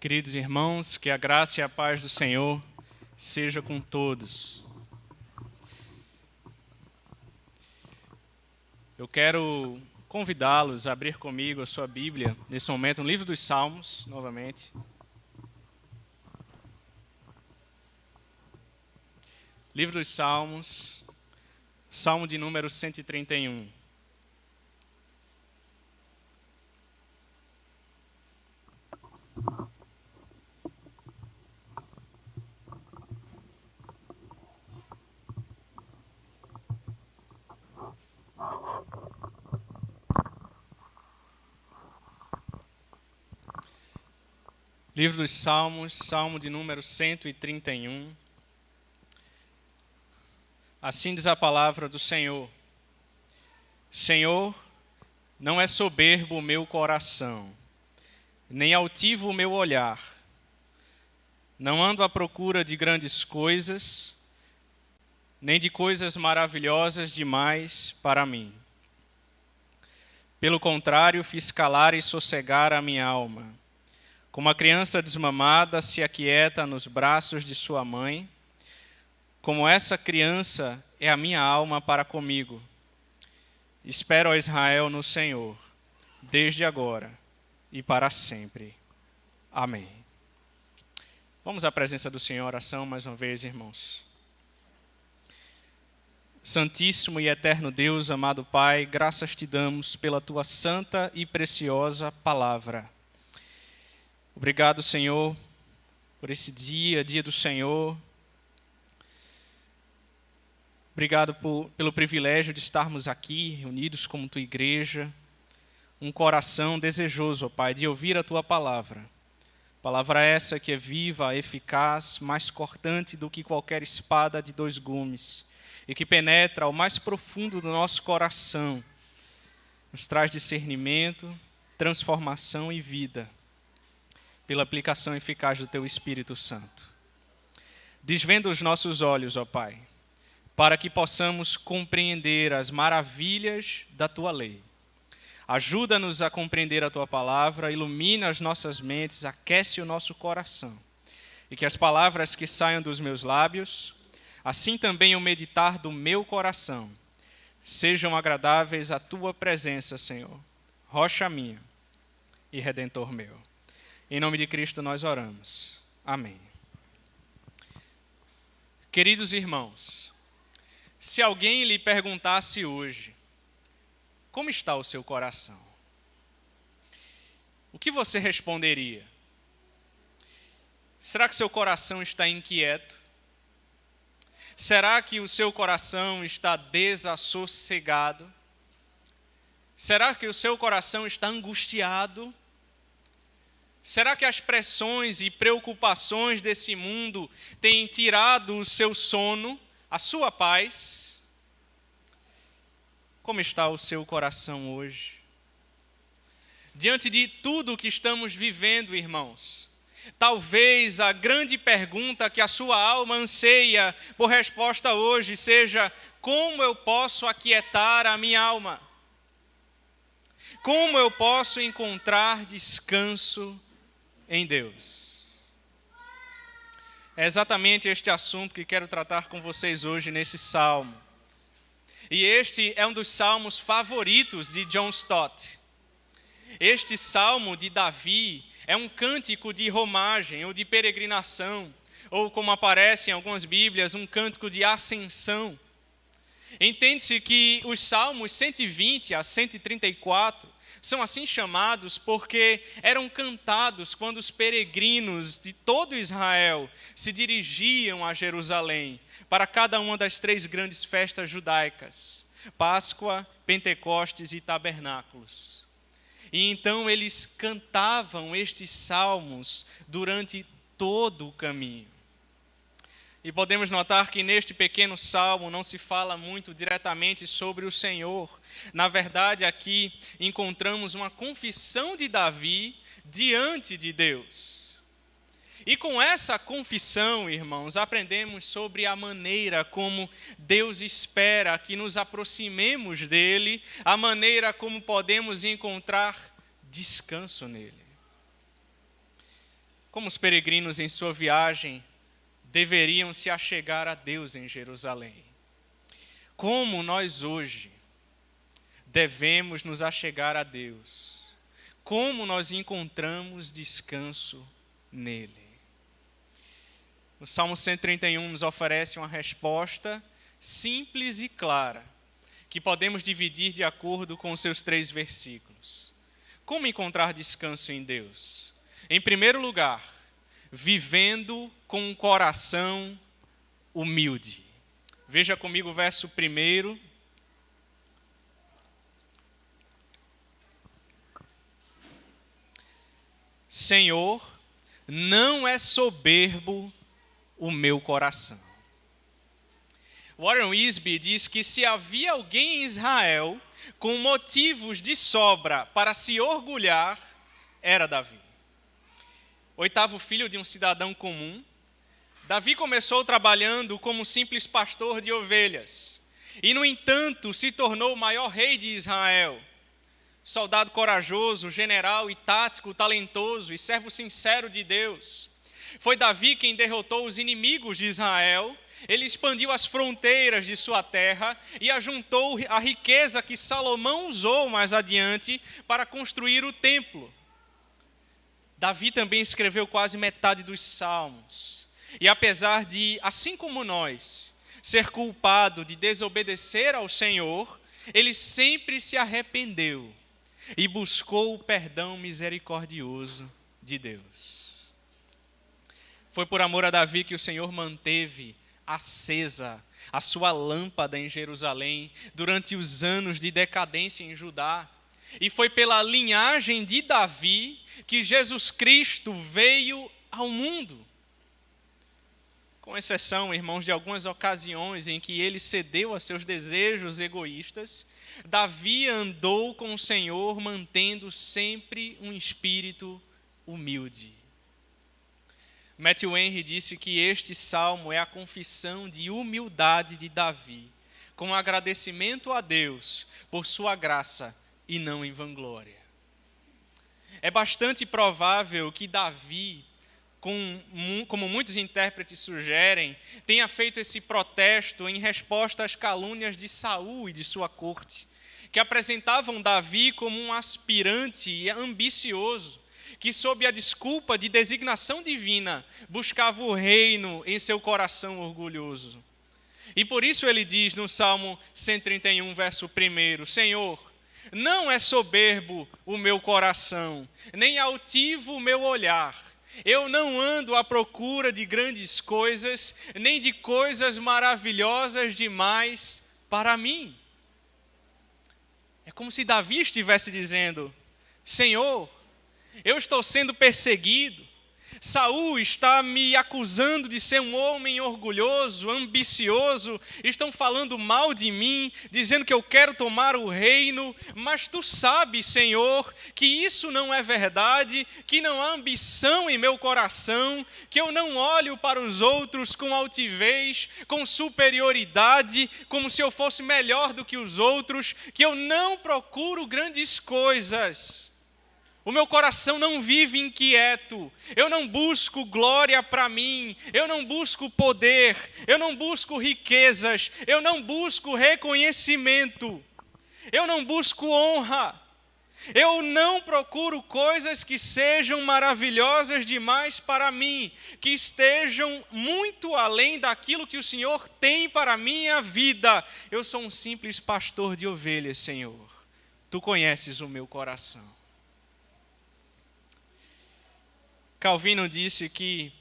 Queridos irmãos, que a graça e a paz do Senhor seja com todos. Eu quero convidá-los a abrir comigo a sua Bíblia, nesse momento, no livro dos Salmos, novamente. Livro dos Salmos, Salmo de número 131. Livro dos Salmos, Salmo de número 131. Assim diz a palavra do Senhor. Senhor, não é soberbo o meu coração, nem altivo o meu olhar. Não ando à procura de grandes coisas, nem de coisas maravilhosas demais para mim. Pelo contrário, fiz calar e sossegar a minha alma. Como a criança desmamada se aquieta nos braços de sua mãe, como essa criança é a minha alma para comigo. Espero, ó Israel, no Senhor, desde agora e para sempre. Amém. Vamos à presença do Senhor, oração mais uma vez, irmãos. Santíssimo e eterno Deus, amado Pai, graças te damos pela tua santa e preciosa palavra. Obrigado, Senhor, por esse dia do Senhor. Obrigado pelo privilégio de estarmos aqui, reunidos como tua igreja. Um coração desejoso, ó Pai, de ouvir a tua palavra. Palavra essa que é viva, eficaz, mais cortante do que qualquer espada de dois gumes, e que penetra ao mais profundo do nosso coração, nos traz discernimento, transformação e vida, pela aplicação eficaz do Teu Espírito Santo. Desvenda os nossos olhos, ó Pai, para que possamos compreender as maravilhas da Tua lei. Ajuda-nos a compreender a Tua palavra, ilumina as nossas mentes, aquece o nosso coração, e que as palavras que saiam dos meus lábios, assim também o meditar do meu coração, sejam agradáveis à Tua presença, Senhor, rocha minha e Redentor meu. Em nome de Cristo nós oramos. Amém. Queridos irmãos, se alguém lhe perguntasse hoje, como está o seu coração? O que você responderia? Será que seu coração está inquieto? Será que o seu coração está desassossegado? Será que o seu coração está angustiado? Será que as pressões e preocupações desse mundo têm tirado o seu sono, a sua paz? Como está o seu coração hoje? Diante de tudo o que estamos vivendo, irmãos, talvez a grande pergunta que a sua alma anseia por resposta hoje seja: como eu posso aquietar a minha alma? Como eu posso encontrar descanso em Deus? É exatamente este assunto que quero tratar com vocês hoje nesse salmo. E este é um dos salmos favoritos de John Stott. Este salmo de Davi é um cântico de romagem ou de peregrinação, ou como aparece em algumas Bíblias, um cântico de ascensão. Entende-se que os salmos 120 a 134 são assim chamados porque eram cantados quando os peregrinos de todo Israel se dirigiam a Jerusalém para cada uma das três grandes festas judaicas: Páscoa, Pentecostes e Tabernáculos. E então eles cantavam estes salmos durante todo o caminho. E podemos notar que neste pequeno salmo não se fala muito diretamente sobre o Senhor. Na verdade, aqui encontramos uma confissão de Davi diante de Deus. E com essa confissão, irmãos, aprendemos sobre a maneira como Deus espera que nos aproximemos dele, a maneira como podemos encontrar descanso nele. como os peregrinos em sua viagem deveriam se achegar a Deus em Jerusalém. Como nós hoje devemos nos achegar a Deus? Como nós encontramos descanso nele? O Salmo 131 nos oferece uma resposta simples e clara, que podemos dividir de acordo com os seus 3 versículos. Como encontrar descanso em Deus? Em primeiro lugar, vivendo com um coração humilde. Veja comigo o verso 1. Senhor, não é soberbo o meu coração. Warren Wiersbe diz que se havia alguém em Israel com motivos de sobra para se orgulhar, era Davi. 8º filho de um cidadão comum, Davi começou trabalhando como simples pastor de ovelhas e, no entanto, se tornou o maior rei de Israel. Soldado corajoso, general e tático, talentoso e servo sincero de Deus. Foi Davi quem derrotou os inimigos de Israel. Ele expandiu as fronteiras de sua terra e ajuntou a riqueza que Salomão usou mais adiante para construir o templo. Davi também escreveu quase metade dos salmos. E apesar de, assim como nós, ser culpado de desobedecer ao Senhor, ele sempre se arrependeu e buscou o perdão misericordioso de Deus. Foi por amor a Davi que o Senhor manteve acesa a sua lâmpada em Jerusalém durante os anos de decadência em Judá. E foi pela linhagem de Davi que Jesus Cristo veio ao mundo. Com exceção, irmãos, de algumas ocasiões em que ele cedeu a seus desejos egoístas, Davi andou com o Senhor mantendo sempre um espírito humilde. Matthew Henry disse que este salmo é a confissão de humildade de Davi, com agradecimento a Deus por sua graça e não em vanglória. É bastante provável que Davi, como muitos intérpretes sugerem, tenha feito esse protesto em resposta às calúnias de Saul e de sua corte, que apresentavam Davi como um aspirante ambicioso, que sob a desculpa de designação divina, buscava o reino em seu coração orgulhoso. E por isso ele diz no Salmo 131, verso 1, Senhor, não é soberbo o meu coração, nem altivo o meu olhar. Eu não ando à procura de grandes coisas, nem de coisas maravilhosas demais para mim. É como se Davi estivesse dizendo, Senhor, eu estou sendo perseguido, Saul está me acusando de ser um homem orgulhoso, ambicioso, estão falando mal de mim, dizendo que eu quero tomar o reino, mas tu sabes, Senhor, que isso não é verdade, que não há ambição em meu coração, que eu não olho para os outros com altivez, com superioridade, como se eu fosse melhor do que os outros, que eu não procuro grandes coisas. O meu coração não vive inquieto, eu não busco glória para mim, eu não busco poder, eu não busco riquezas, eu não busco reconhecimento, eu não busco honra, eu não procuro coisas que sejam maravilhosas demais para mim, que estejam muito além daquilo que o Senhor tem para a minha vida. Eu sou um simples pastor de ovelhas, Senhor, tu conheces o meu coração. Calvino disse que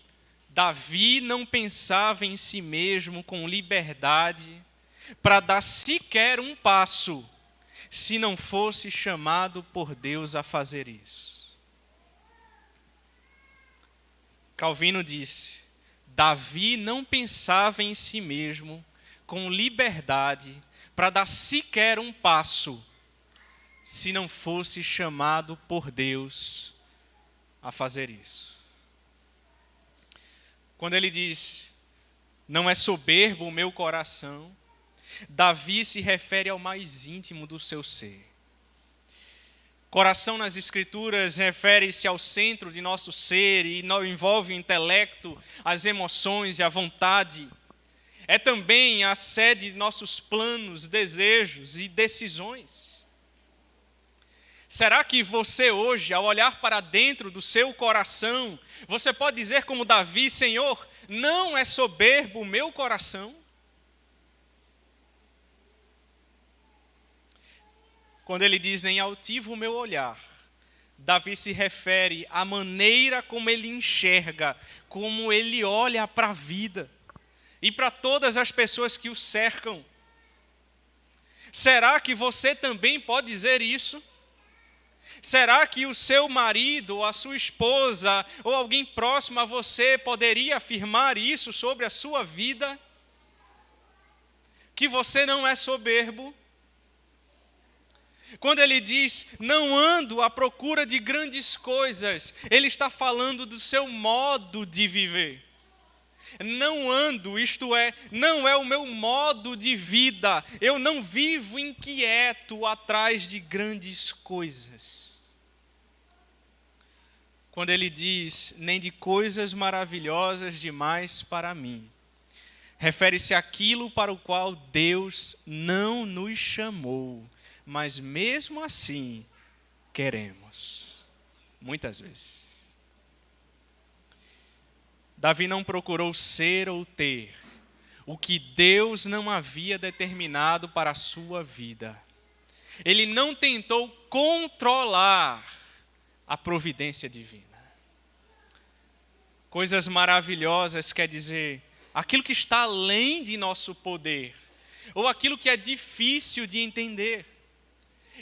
Davi não pensava em si mesmo com liberdade para dar sequer um passo, se não fosse chamado por Deus a fazer isso. Calvino disse, Davi não pensava em si mesmo com liberdade para dar sequer um passo, se não fosse chamado por Deus a fazer isso. Quando ele diz, não é soberbo o meu coração, Davi se refere ao mais íntimo do seu ser. Coração nas Escrituras refere-se ao centro de nosso ser e envolve o intelecto, as emoções e a vontade. É também a sede de nossos planos, desejos e decisões. Será que você hoje, ao olhar para dentro do seu coração, você pode dizer como Davi: Senhor, não é soberbo o meu coração? Quando ele diz nem altivo o meu olhar, Davi se refere à maneira como ele enxerga, como ele olha para a vida e para todas as pessoas que o cercam. Será que você também pode dizer isso? Será que o seu marido, ou a sua esposa, ou alguém próximo a você poderia afirmar isso sobre a sua vida? Que você não é soberbo? Quando ele diz, não ando à procura de grandes coisas, ele está falando do seu modo de viver. Não ando, isto é, não é o meu modo de vida. Eu não vivo inquieto atrás de grandes coisas. Quando ele diz, nem de coisas maravilhosas demais para mim, refere-se àquilo para o qual Deus não nos chamou. Mas mesmo assim, queremos. Muitas vezes. Davi não procurou ser ou ter o que Deus não havia determinado para a sua vida. Ele não tentou controlar a providência divina. Coisas maravilhosas quer dizer aquilo que está além de nosso poder, ou aquilo que é difícil de entender.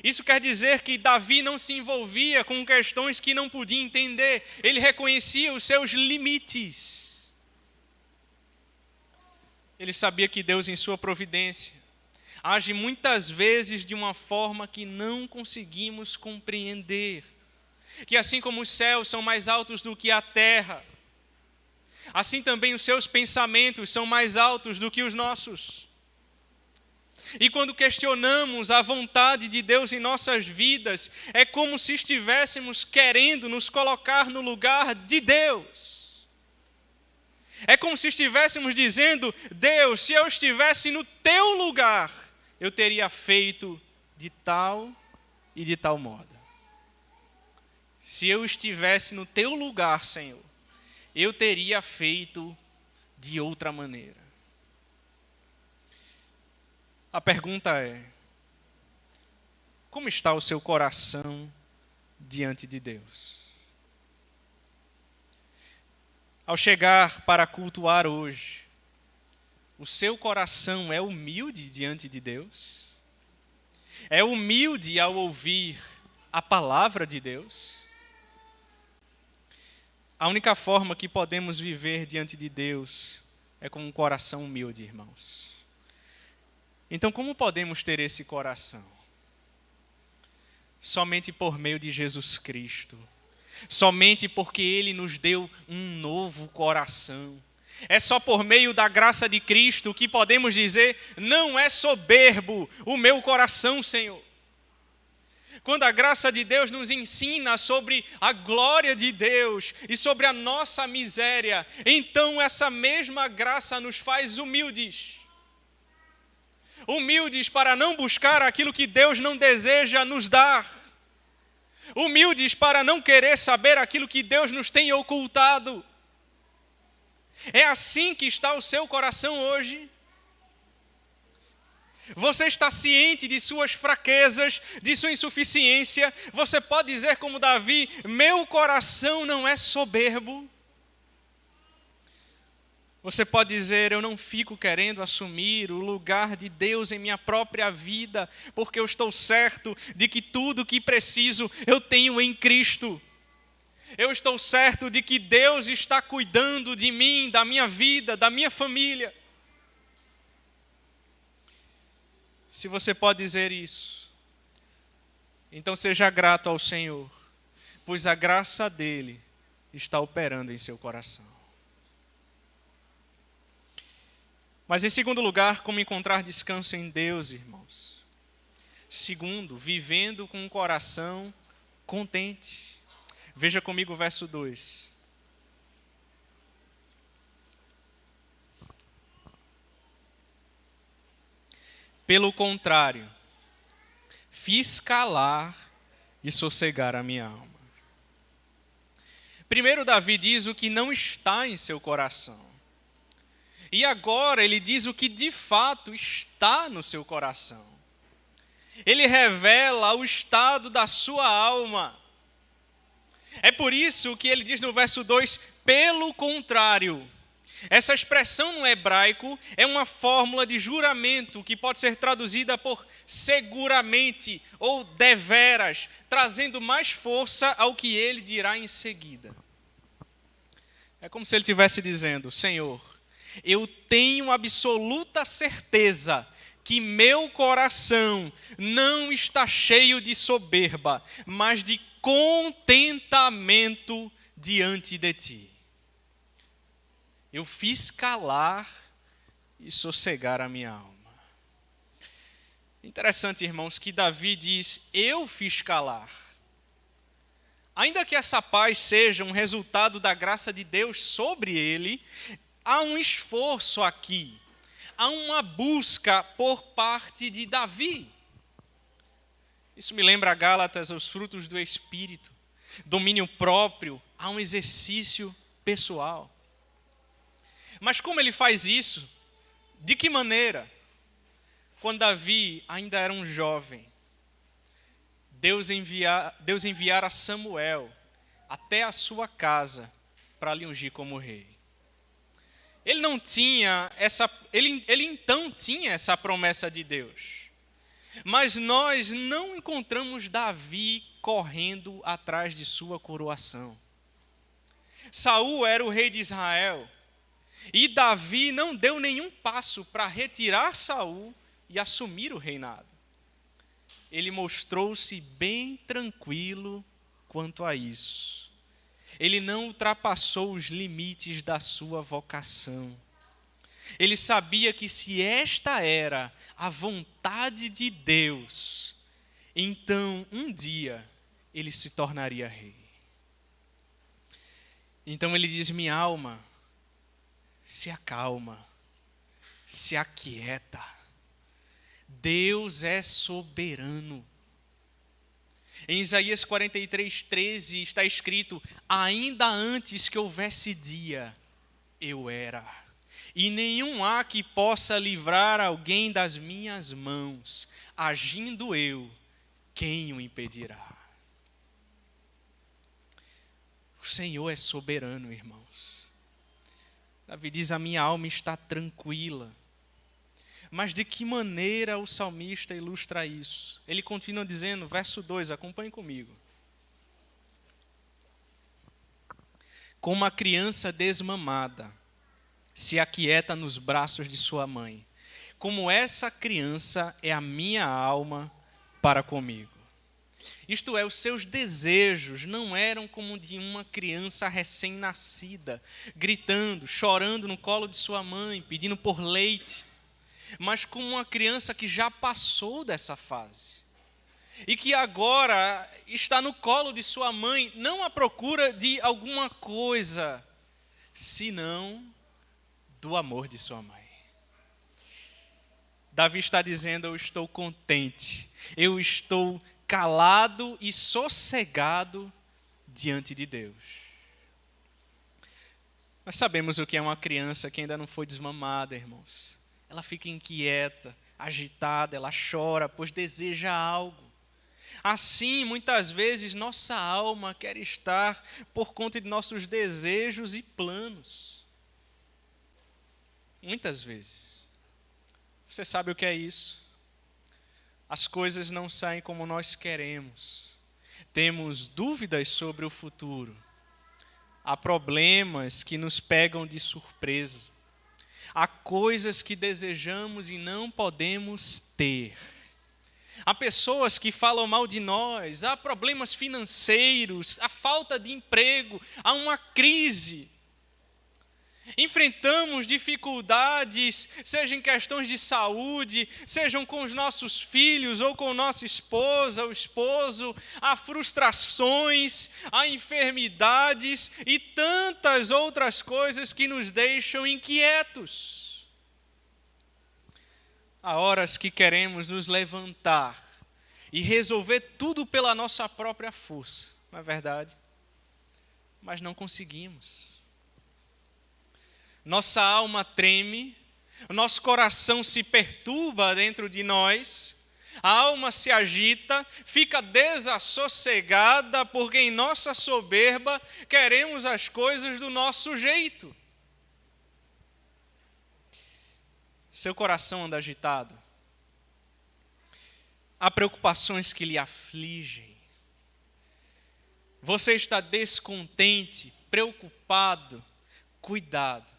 Isso quer dizer que Davi não se envolvia com questões que não podia entender. Ele reconhecia os seus limites. Ele sabia que Deus, em sua providência, age muitas vezes de uma forma que não conseguimos compreender. Que assim como os céus são mais altos do que a terra, assim também os seus pensamentos são mais altos do que os nossos. E quando questionamos a vontade de Deus em nossas vidas, é como se estivéssemos querendo nos colocar no lugar de Deus. É como se estivéssemos dizendo, Deus, se eu estivesse no teu lugar, eu teria feito de tal e de tal modo. Se eu estivesse no teu lugar, Senhor, eu teria feito de outra maneira. A pergunta é, como está o seu coração diante de Deus? Ao chegar para cultuar hoje, o seu coração é humilde diante de Deus? É humilde ao ouvir a palavra de Deus? A única forma que podemos viver diante de Deus é com um coração humilde, irmãos. Então, como podemos ter esse coração? Somente por meio de Jesus Cristo. Somente porque Ele nos deu um novo coração. É só por meio da graça de Cristo que podemos dizer, não é soberbo o meu coração, Senhor. Quando a graça de Deus nos ensina sobre a glória de Deus e sobre a nossa miséria, então essa mesma graça nos faz humildes. Humildes para não buscar aquilo que Deus não deseja nos dar. Humildes para não querer saber aquilo que Deus nos tem ocultado. É assim que está o seu coração hoje? Você está ciente de suas fraquezas, de sua insuficiência? Você pode dizer como Davi, meu coração não é soberbo? Você pode dizer, eu não fico querendo assumir o lugar de Deus em minha própria vida, porque eu estou certo de que tudo o que preciso eu tenho em Cristo. Eu estou certo de que Deus está cuidando de mim, da minha vida, da minha família. Se você pode dizer isso, então seja grato ao Senhor, pois a graça dele está operando em seu coração. Mas em segundo lugar, como encontrar descanso em Deus, irmãos? Segundo, vivendo com um coração contente. Veja comigo o verso 2. Pelo contrário, fiz calar e sossegar a minha alma. Primeiro Davi diz o que não está em seu coração. E agora ele diz o que de fato está no seu coração. Ele revela o estado da sua alma. É por isso que ele diz no verso 2, pelo contrário. Essa expressão no hebraico é uma fórmula de juramento que pode ser traduzida por seguramente ou deveras, trazendo mais força ao que ele dirá em seguida. É como se ele estivesse dizendo, Senhor, eu tenho absoluta certeza que meu coração não está cheio de soberba, mas de contentamento diante de ti. Eu fiz calar e sossegar a minha alma. Interessante, irmãos, que Davi diz, eu fiz calar. Ainda que essa paz seja um resultado da graça de Deus sobre ele, há um esforço aqui, há uma busca por parte de Davi. Isso me lembra Gálatas, os frutos do Espírito, domínio próprio, há um exercício pessoal. Mas como ele faz isso? De que maneira? Quando Davi ainda era um jovem, Deus enviara Samuel até a sua casa para lhe ungir como rei. Ele não tinha ele então tinha essa promessa de Deus. Mas nós não encontramos Davi correndo atrás de sua coroação. Saul era o rei de Israel. E Davi não deu nenhum passo para retirar Saul e assumir o reinado. Ele mostrou-se bem tranquilo quanto a isso. Ele não ultrapassou os limites da sua vocação. Ele sabia que se esta era a vontade de Deus, então um dia ele se tornaria rei. Então ele diz, minha alma, se acalma, se aquieta. Deus é soberano. Em Isaías 43:13 está escrito, ainda antes que houvesse dia, eu era. E nenhum há que possa livrar alguém das minhas mãos. Agindo eu, quem o impedirá? O Senhor é soberano, irmãos. Davi diz, a minha alma está tranquila. Mas de que maneira o salmista ilustra isso? Ele continua dizendo, verso 2, acompanhe comigo. Como a criança desmamada se aquieta nos braços de sua mãe, como essa criança é a minha alma para comigo. Isto é, os seus desejos não eram como de uma criança recém-nascida, gritando, chorando no colo de sua mãe, pedindo por leite, mas como uma criança que já passou dessa fase e que agora está no colo de sua mãe, não à procura de alguma coisa, senão do amor de sua mãe. Davi está dizendo, eu estou contente, eu estou calado e sossegado diante de Deus. Nós sabemos o que é uma criança que ainda não foi desmamada, irmãos. Ela fica inquieta, agitada, ela chora, pois deseja algo. Assim, muitas vezes, nossa alma quer estar por conta de nossos desejos e planos. Muitas vezes. Você sabe o que é isso? As coisas não saem como nós queremos. Temos dúvidas sobre o futuro. Há problemas que nos pegam de surpresa. Há coisas que desejamos e não podemos ter. Há pessoas que falam mal de nós, há problemas financeiros, há falta de emprego, há uma crise. Enfrentamos dificuldades, seja em questões de saúde, sejam com os nossos filhos ou com nossa esposa, o esposo, há frustrações, há enfermidades e tantas outras coisas que nos deixam inquietos. Há horas que queremos nos levantar e resolver tudo pela nossa própria força, não é verdade? Mas não conseguimos. Nossa alma treme, nosso coração se perturba dentro de nós, a alma se agita, fica desassossegada, porque em nossa soberba queremos as coisas do nosso jeito. Seu coração anda agitado. Há preocupações que lhe afligem. Você está descontente, preocupado, cuidado.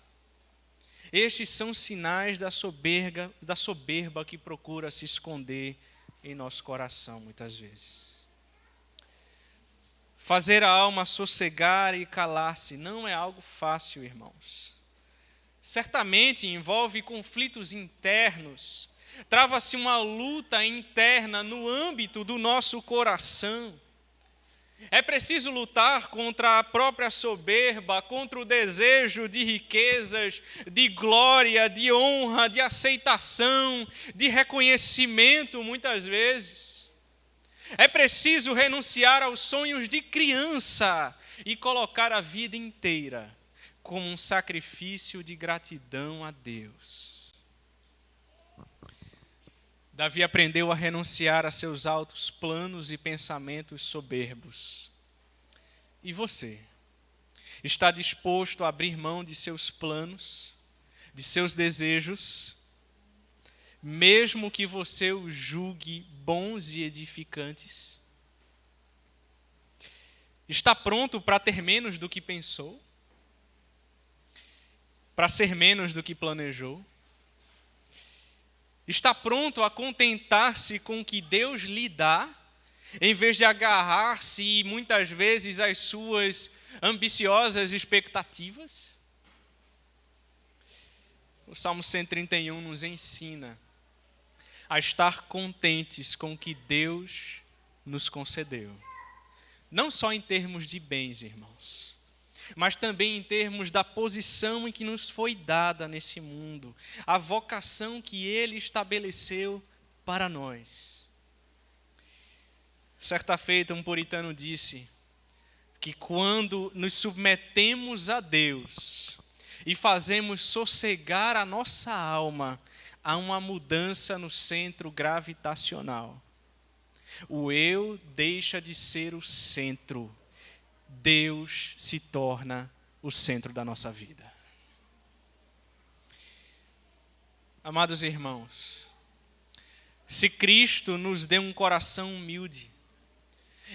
Estes são sinais da soberba que procura se esconder em nosso coração muitas vezes. Fazer a alma sossegar e calar-se não é algo fácil, irmãos. Certamente envolve conflitos internos, trava-se uma luta interna no âmbito do nosso coração. É preciso lutar contra a própria soberba, contra o desejo de riquezas, de glória, de honra, de aceitação, de reconhecimento, muitas vezes. É preciso renunciar aos sonhos de criança e colocar a vida inteira como um sacrifício de gratidão a Deus. Davi aprendeu a renunciar a seus altos planos e pensamentos soberbos. E você? Está disposto a abrir mão de seus planos, de seus desejos, mesmo que você os julgue bons e edificantes? Está pronto para ter menos do que pensou? Para ser menos do que planejou? Está pronto a contentar-se com o que Deus lhe dá, em vez de agarrar-se muitas vezes às suas ambiciosas expectativas? O Salmo 131 nos ensina a estar contentes com o que Deus nos concedeu. Não só em termos de bens, irmãos, mas também em termos da posição em que nos foi dada nesse mundo, a vocação que Ele estabeleceu para nós. Certa feita, um puritano disse que quando nos submetemos a Deus e fazemos sossegar a nossa alma, há uma mudança no centro gravitacional. O eu deixa de ser o centro. Deus se torna o centro da nossa vida. Amados irmãos, se Cristo nos deu um coração humilde,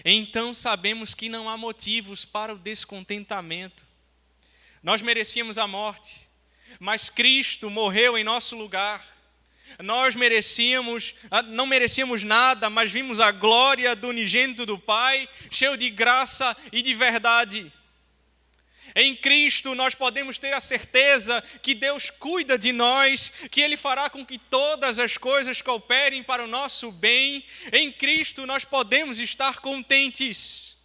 então sabemos que não há motivos para o descontentamento. Nós merecíamos a morte, mas Cristo morreu em nosso lugar. Nós não merecíamos nada, mas vimos a glória do unigênito do Pai, cheio de graça e de verdade. Em Cristo nós podemos ter a certeza que Deus cuida de nós, que Ele fará com que todas as coisas cooperem para o nosso bem. Em Cristo nós podemos estar contentes.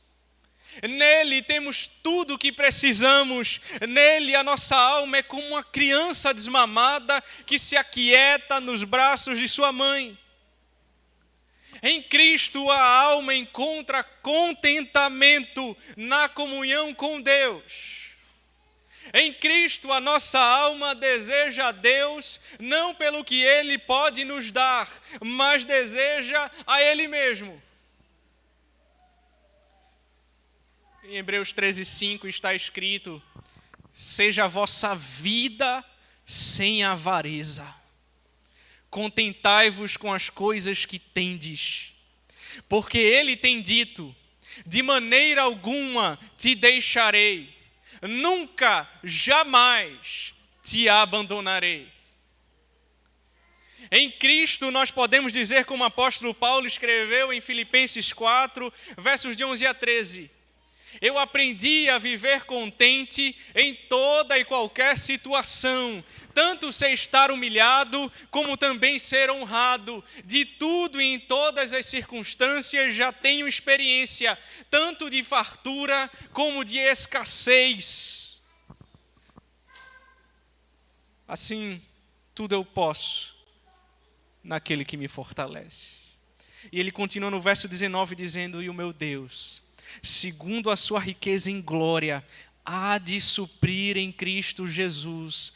Nele temos tudo o que precisamos. Nele a nossa alma é como uma criança desmamada que se aquieta nos braços de sua mãe. Em Cristo a alma encontra contentamento na comunhão com Deus. Em Cristo a nossa alma deseja a Deus não pelo que Ele pode nos dar, mas deseja a Ele mesmo. Em Hebreus 13:5 está escrito: seja a vossa vida sem avareza. Contentai-vos com as coisas que tendes. Porque Ele tem dito: de maneira alguma te deixarei, nunca, jamais te abandonarei. Em Cristo nós podemos dizer, como o apóstolo Paulo escreveu em Filipenses 4, versos de 11 a 13, Eu aprendi a viver contente em toda e qualquer situação, tanto ser estar humilhado, como também ser honrado. De tudo e em todas as circunstâncias já tenho experiência, tanto de fartura como de escassez. Assim, tudo eu posso naquele que me fortalece. E ele continua no verso 19 dizendo: e o meu Deus, segundo a sua riqueza em glória, há de suprir em Cristo Jesus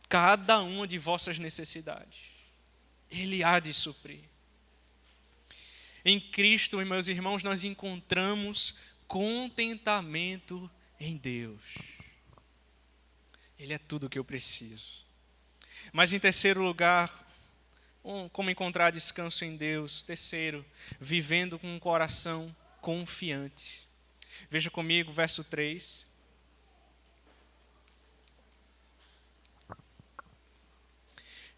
cada uma de vossas necessidades. Ele há de suprir. Em Cristo, meus irmãos, nós encontramos contentamento em Deus. Ele é tudo o que eu preciso. Mas em terceiro lugar, como encontrar descanso em Deus? Terceiro, vivendo com um coração confiante. Veja comigo, verso 3.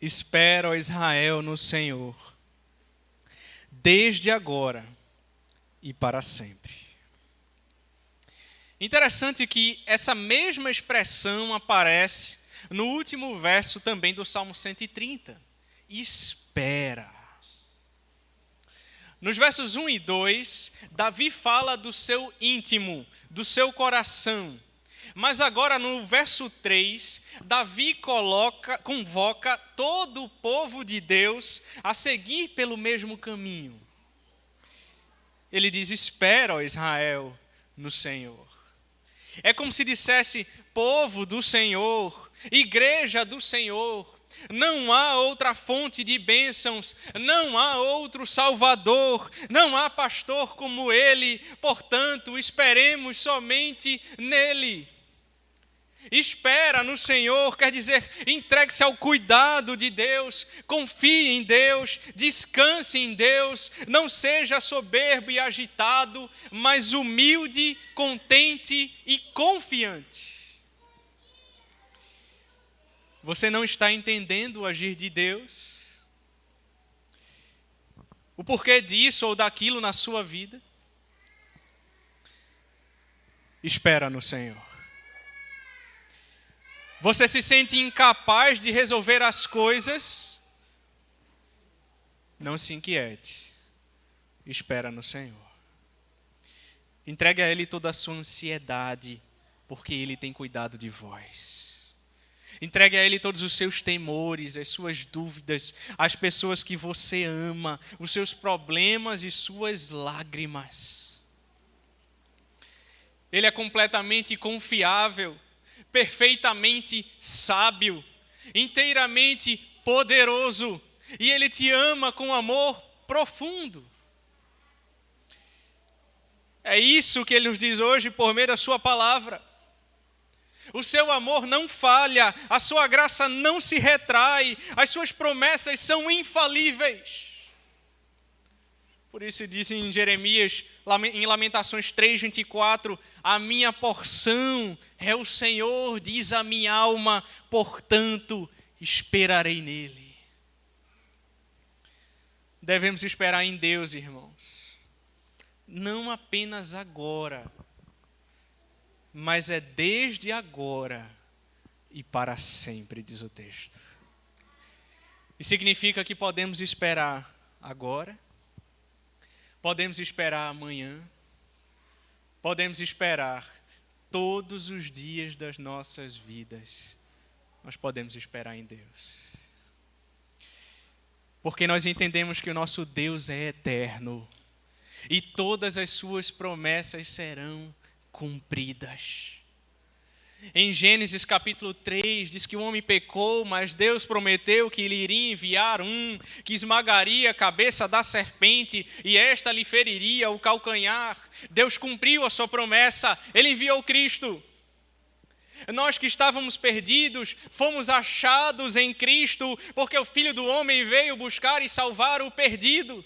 Espera, ó Israel, no Senhor, desde agora e para sempre. Interessante que essa mesma expressão aparece no último verso também do Salmo 130. Espera. Nos versos 1 e 2, Davi fala do seu íntimo, do seu coração. Mas agora no verso 3, Davi convoca todo o povo de Deus a seguir pelo mesmo caminho. Ele diz: espera, ó Israel, no Senhor. É como se dissesse: povo do Senhor, igreja do Senhor, não há outra fonte de bênçãos, não há outro Salvador, não há pastor como Ele, portanto, esperemos somente nele. Espera no Senhor quer dizer, entregue-se ao cuidado de Deus, confie em Deus, descanse em Deus, não seja soberbo e agitado, mas humilde, contente e confiante. Você não está entendendo o agir de Deus? O porquê disso ou daquilo na sua vida? Espera no Senhor. Você se sente incapaz de resolver as coisas? Não se inquiete. Espera no Senhor. Entregue a Ele toda a sua ansiedade, porque Ele tem cuidado de vós. Entregue a Ele todos os seus temores, as suas dúvidas, as pessoas que você ama, os seus problemas e suas lágrimas. Ele é completamente confiável, perfeitamente sábio, inteiramente poderoso, e Ele te ama com amor profundo. É isso que Ele nos diz hoje por meio da sua palavra. O seu amor não falha, a sua graça não se retrai, as suas promessas são infalíveis. Por isso diz em Jeremias, em Lamentações 3:24, a minha porção é o Senhor, diz a minha alma, portanto esperarei nele. Devemos esperar em Deus, irmãos. Não apenas agora, mas é desde agora e para sempre, diz o texto. E significa que podemos esperar agora, podemos esperar amanhã, podemos esperar todos os dias das nossas vidas. Nós podemos esperar em Deus. Porque nós entendemos que o nosso Deus é eterno e todas as suas promessas serão cumpridas. Em Gênesis capítulo 3, diz que o homem pecou, mas Deus prometeu que Ele iria enviar um que esmagaria a cabeça da serpente e esta lhe feriria o calcanhar. Deus cumpriu a sua promessa, Ele enviou Cristo. Nós que estávamos perdidos, fomos achados em Cristo, porque o Filho do Homem veio buscar e salvar o perdido.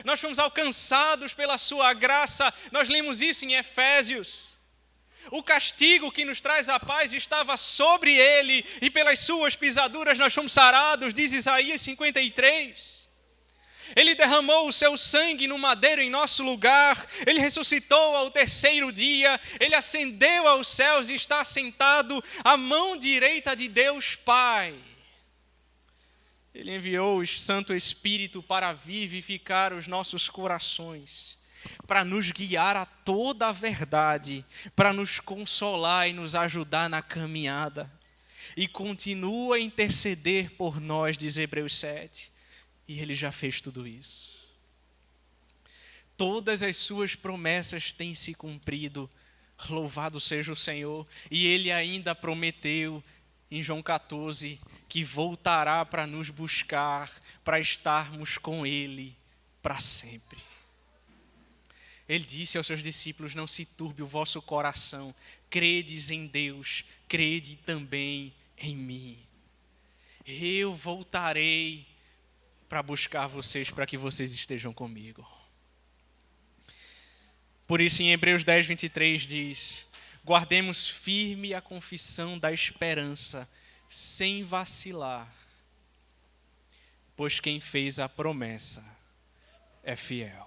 Nós fomos alcançados pela sua graça, nós lemos isso em Efésios. O castigo que nos traz a paz estava sobre ele, e pelas suas pisaduras nós fomos sarados, diz Isaías 53. Ele derramou o seu sangue no madeiro em nosso lugar. Ele ressuscitou ao terceiro dia. Ele ascendeu aos céus e está sentado à mão direita de Deus Pai. Ele enviou o Santo Espírito para vivificar os nossos corações, para nos guiar a toda a verdade, para nos consolar e nos ajudar na caminhada. E continua a interceder por nós, diz Hebreus 7. E Ele já fez tudo isso. Todas as suas promessas têm se cumprido. Louvado seja o Senhor. E Ele ainda prometeu em João 14 que voltará para nos buscar, para estarmos com Ele para sempre. Ele disse aos seus discípulos: não se turbe o vosso coração, credes em Deus, crede também em mim. Eu voltarei para buscar vocês, para que vocês estejam comigo. Por isso em Hebreus 10, 23 diz: guardemos firme a confissão da esperança, sem vacilar, pois quem fez a promessa é fiel.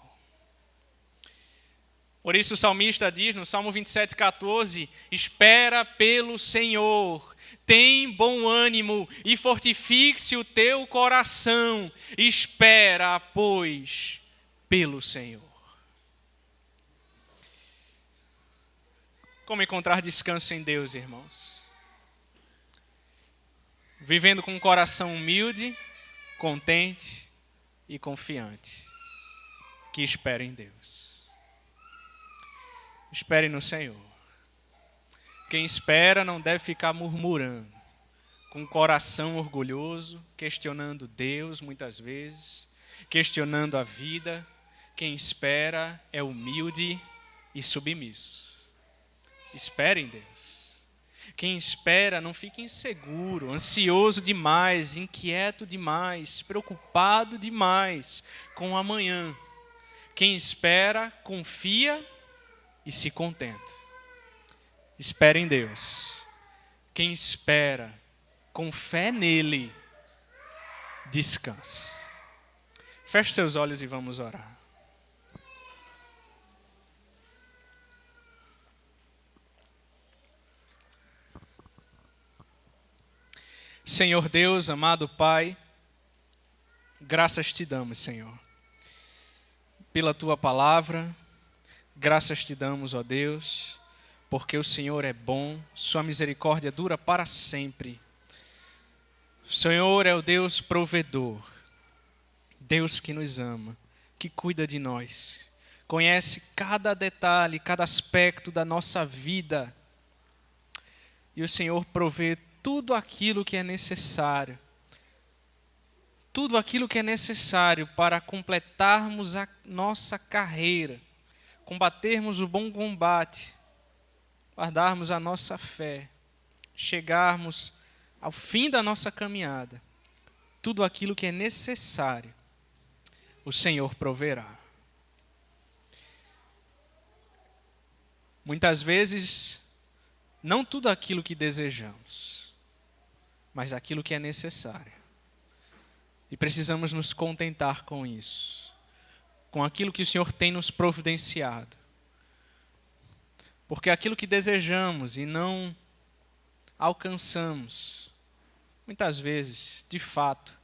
Por isso o salmista diz no Salmo 27, 14, espera pelo Senhor, tem bom ânimo e fortifique-se o teu coração, espera, pois, pelo Senhor. Como encontrar descanso em Deus, irmãos? Vivendo com um coração humilde, contente e confiante, que espera em Deus. Espere no Senhor. Quem espera não deve ficar murmurando, com o coração orgulhoso, questionando Deus muitas vezes, questionando a vida. Quem espera é humilde e submisso. Espere em Deus. Quem espera não fica inseguro, ansioso demais, inquieto demais, preocupado demais com o amanhã. Quem espera, confia e se contenta. Espera em Deus. Quem espera, com fé nele, descansa. Feche seus olhos e vamos orar. Senhor Deus, amado Pai, graças te damos, Senhor, pela tua palavra. Graças te damos, ó Deus, porque o Senhor é bom, sua misericórdia dura para sempre. O Senhor é o Deus provedor, Deus que nos ama, que cuida de nós, conhece cada detalhe, cada aspecto da nossa vida. E o Senhor provê tudo aquilo que é necessário. Tudo aquilo que é necessário para completarmos a nossa carreira, combatermos o bom combate, guardarmos a nossa fé, chegarmos ao fim da nossa caminhada. Tudo aquilo que é necessário, o Senhor proverá. Muitas vezes, não tudo aquilo que desejamos, mas aquilo que é necessário. E precisamos nos contentar com isso, com aquilo que o Senhor tem nos providenciado. Porque aquilo que desejamos e não alcançamos, muitas vezes, de fato,